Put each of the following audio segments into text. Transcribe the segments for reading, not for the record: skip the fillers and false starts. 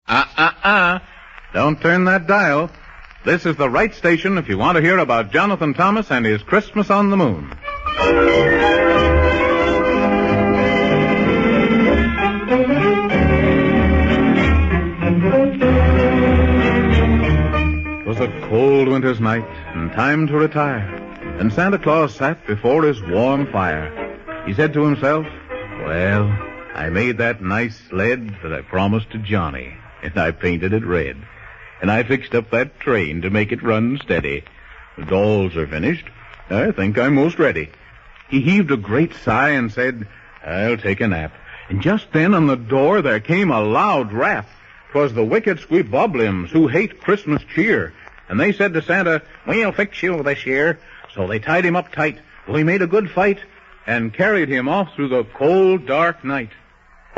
Don't turn that dial. This is the right station if you want to hear about Jonathan Thomas and his Christmas on the Moon. It was a cold winter's night and time to retire, and Santa Claus sat before his warm fire. He said to himself, "Well, I made that nice sled that I promised to Johnny, and I painted it red. And I fixed up that train to make it run steady. The dolls are finished. I think I'm most ready." He heaved a great sigh and said, "I'll take a nap." And just then on the door there came a loud rap. 'Twas the wicked squeebobliums who hate Christmas cheer. And they said to Santa, "We'll fix you this year." So they tied him up tight, though he made a good fight, and carried him off through the cold, dark night.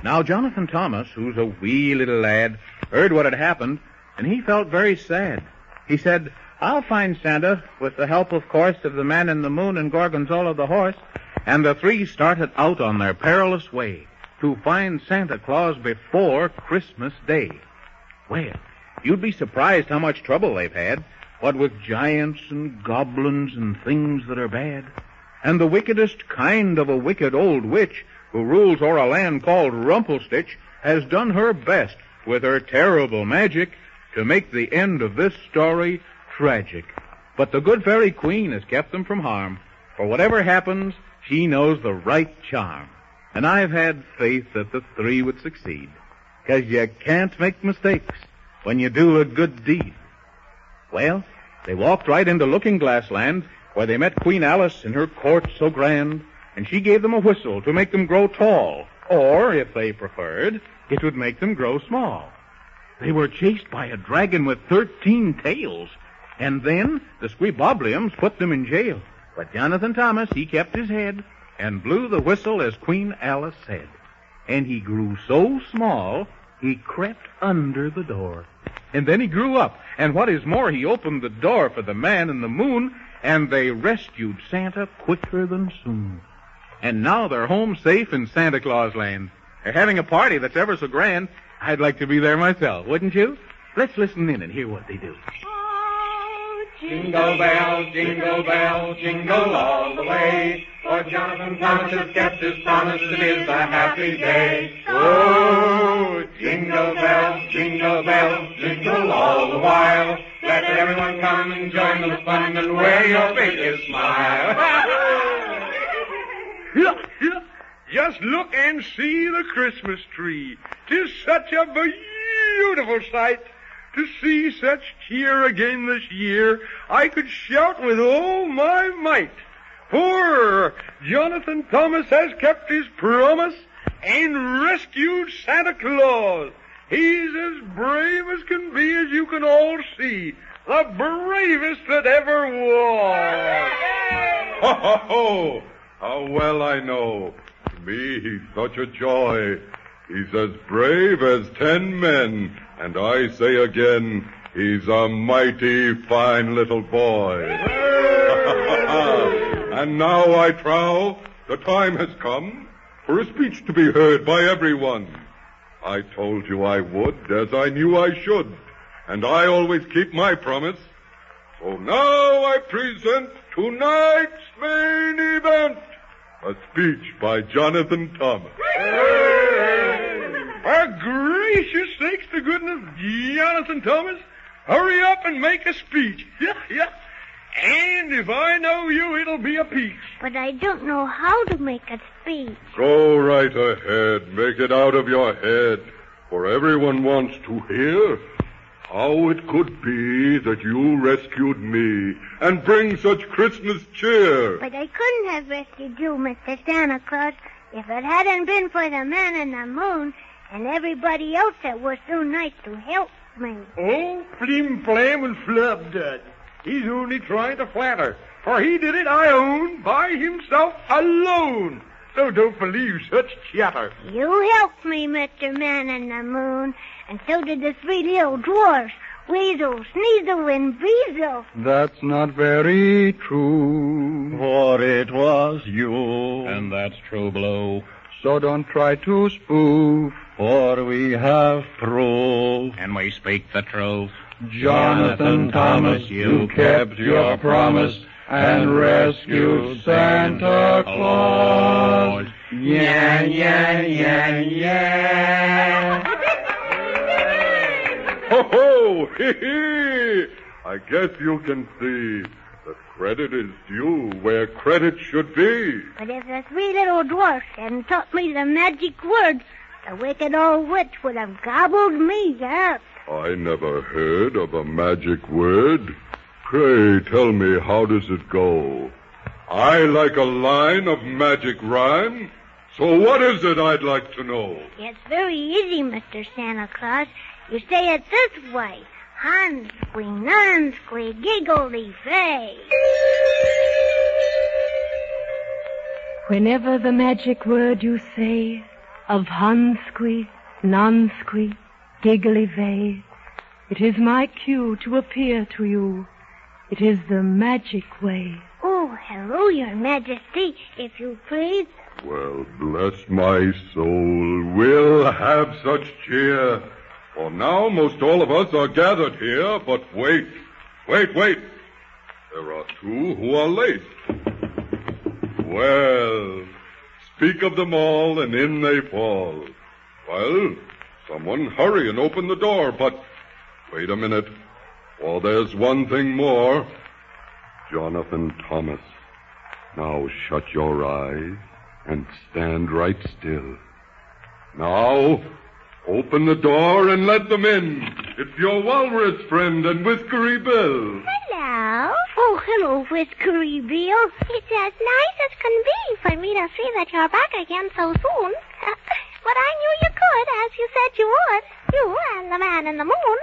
Now Jonathan Thomas, who's a wee little lad, heard what had happened, and he felt very sad. He said, "I'll find Santa, with the help, of course, of the Man in the Moon and Gorgonzola the horse." And the three started out on their perilous way to find Santa Claus before Christmas Day. Well, you'd be surprised how much trouble they've had, what with giants and goblins and things that are bad. And the wickedest kind of a wicked old witch, who rules o'er a land called Rumpelstitch, has done her best with her terrible magic to make the end of this story tragic. But the good fairy queen has kept them from harm, for whatever happens, she knows the right charm. And I've had faith that the three would succeed, 'cause you can't make mistakes when you do a good deed. Well, they walked right into Looking-Glass Land, where they met Queen Alice in her court so grand, and she gave them a whistle to make them grow tall, or, if they preferred, it would make them grow small. They were chased by a dragon with 13 tails, and then the squeebobliums put them in jail. But Jonathan Thomas, he kept his head and blew the whistle as Queen Alice said. And he grew so small, he crept under the door. And then he grew up, and what is more, he opened the door for the Man in the Moon, and they rescued Santa quicker than soon. And now they're home safe in Santa Claus Land. They're having a party that's ever so grand. I'd like to be there myself, wouldn't you? Let's listen in and hear what they do. Oh, jingle bells, jingle all the way. For Jonathan Thomas has kept his promise, it is a happy day. Oh, jingle bells, jingle all the while. Let everyone come and join the fun and wear your biggest smile. Just look and see the Christmas tree. 'Tis such a beautiful sight. To see such cheer again this year, I could shout with all my might. For Jonathan Thomas has kept his promise and rescued Santa Claus. He's as brave as can be, as you can all see. The bravest that ever was. Ho, ho, ho! How well I know. To me, he's such a joy. He's as brave as 10 men. And I say again, he's a mighty fine little boy. And now I trow the time has come for a speech to be heard by everyone. I told you I would, as I knew I should. And I always keep my promise. So now I present tonight's main event. A speech by Jonathan Thomas. For gracious sakes to goodness, Jonathan Thomas, hurry up and make a speech. Yeah. And if I know you, it'll be a peach. But I don't know how to make a speech. Go right ahead. Make it out of your head. For everyone wants to hear how it could be that you rescued me and bring such Christmas cheer. But I couldn't have rescued you, Mr. Santa Claus, if it hadn't been for the Man in the Moon and everybody else that was so nice to help me. Oh, flim, flam, and flub, Dud. He's only trying to flatter, for he did it, I own, by himself alone. So don't believe such chatter. You helped me, Mr. Man in the Moon, and so did the 3 little dwarfs, Weasel, Sneasel, and Weasel. That's not very true. For it was you. And that's true, Blow. so don't try to spoof. For we have proof. And we speak the truth. Jonathan Thomas, you kept your promise and rescued Santa Claus. Yeah, yeah, yeah, yeah. Ho, ho! Hee, hee! I guess you can see that credit is due where credit should be. But if the three little dwarfs hadn't taught me the magic word, the wicked old witch would have gobbled me up. I never heard of a magic word. Pray tell me, how does it go? I like a line of magic rhyme. So what is it, I'd like to know? It's very easy, Mr. Santa Claus. You say it this way. Hansquee, nunsquee, giggledy-fay. Whenever the magic word you say of Hansquee, nunsquee, giggly-vay, it is my cue to appear to you. It is the magic way. Oh, hello, Your Majesty, if you please. Well, bless my soul, we'll have such cheer. For now, most all of us are gathered here, but wait. There are two who are late. Well, speak of them all, and in they fall. Well, someone hurry and open the door, but wait a minute, for there's one thing more. Jonathan Thomas, now shut your eyes and stand right still. Now, open the door and let them in. It's your walrus friend and Whiskery Bill. Hello. Oh, hello, Whiskery Bill. It's as nice as can be for me to see that you're back again so soon. But I knew you could, as you said you would. You and the man in the moon.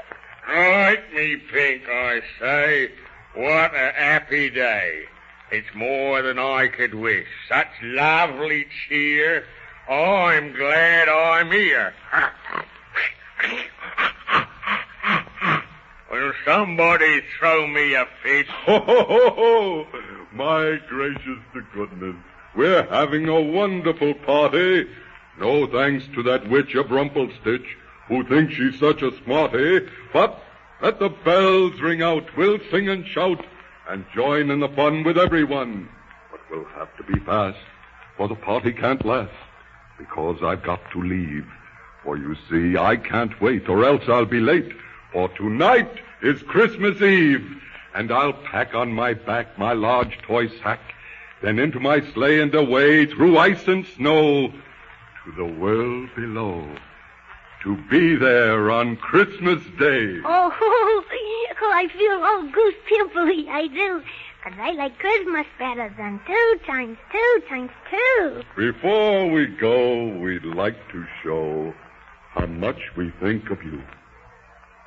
Right, me pink, I say. What a happy day. It's more than I could wish. Such lovely cheer. Oh, I'm glad I'm here. Will somebody throw me a fish? Ho, ho, ho, ho! My gracious to goodness. We're having a wonderful party. No thanks to that witch of Rumplestitch, who thinks she's such a smarty. But let the bells ring out. We'll sing and shout and join in the fun with everyone. But we'll have to be fast, for the party can't last, because I've got to leave. For you see, I can't wait, or else I'll be late. For tonight is Christmas Eve, and I'll pack on my back my large toy sack, then into my sleigh and away through ice and snow to the world below, to be there on Christmas Day. Oh, I feel all goose-pimply, I do. 'Cause I like Christmas better than 2 times 2 times 2. Before we go, we'd like to show how much we think of you.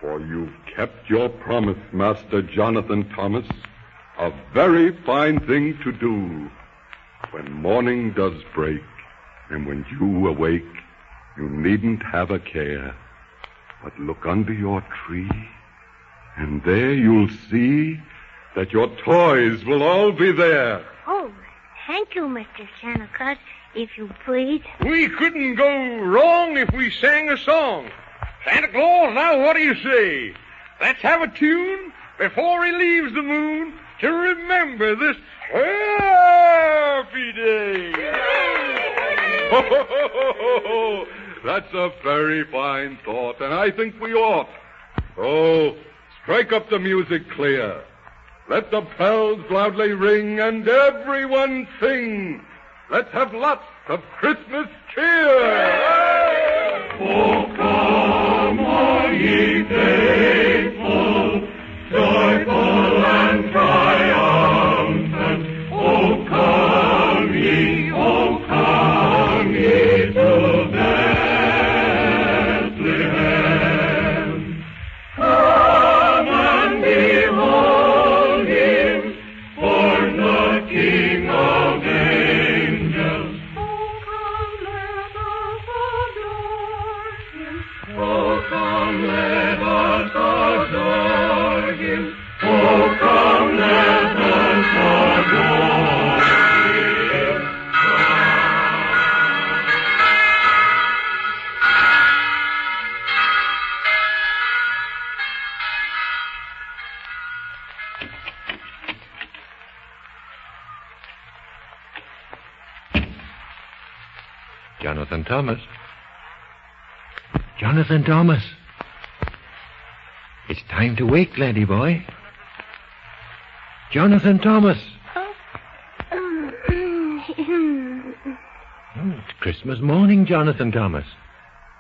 For you've kept your promise, Master Jonathan Thomas, a very fine thing to do. When morning does break, and when you awake, you needn't have a care, but look under your tree, and there you'll see that your toys will all be there. Oh, thank you, Mr. Santa Claus, if you please. We couldn't go wrong if we sang a song. Santa Claus, now what do you say? Let's have a tune before he leaves the moon to remember this happy day. Ho, ho, ho, ho, ho. That's a very fine thought, and I think we ought. So, strike up the music clear. Let the bells loudly ring and everyone sing. Let's have lots of Christmas cheer. Oh, come all ye faithful, joyful and triumphant. Oh, come ye to Bethlehem. Come and behold him, born the King of angels. Oh, come, let us adore him. Oh, come, let us adore him. Oh, come, let us adore him. Jonathan Thomas. Jonathan Thomas. It's time to wake, laddie boy. Jonathan Thomas. It's Christmas morning, Jonathan Thomas.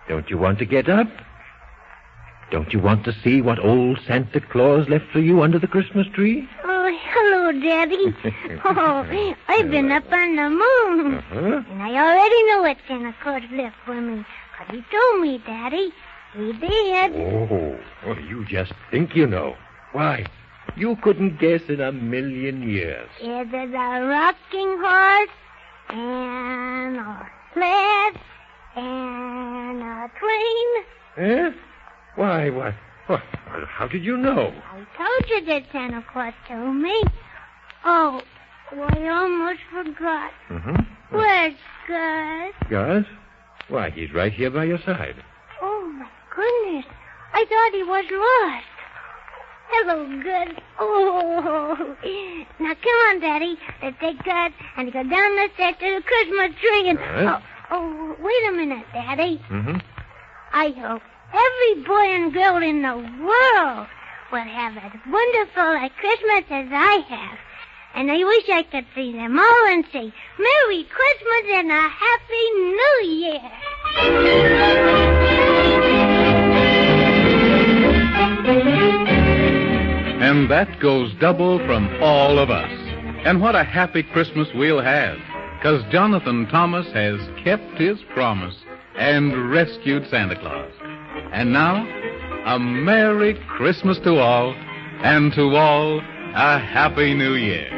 Don't you want to get up? Don't you want to see what old Santa Claus left for you under the Christmas tree? Oh, hello, Daddy. Oh, I've been up on the moon. And I already know what Santa Claus left for me. 'Cause he told me, Daddy. He did. Oh, well, you just think you know. Why, you couldn't guess in a million years. Is it a rocking horse and a sled and a train? Eh? Why, how did you know? I told you that Santa Claus told me. Oh, I almost forgot. Where's Gus? Gus? Why, he's right here by your side. Oh, my goodness. I thought he was lost. Hello, Gus. Oh. Now, come on, Daddy. Let's take Gus and go down the stairs to the Christmas tree and... Oh, wait a minute, Daddy. I hope every boy and girl in the world will have as wonderful a Christmas as I have. And I wish I could see them all and say, Merry Christmas and a Happy New Year. And that goes double from all of us. And what a happy Christmas we'll have, 'cause Jonathan Thomas has kept his promise and rescued Santa Claus. And now, a Merry Christmas to all, and to all, a Happy New Year.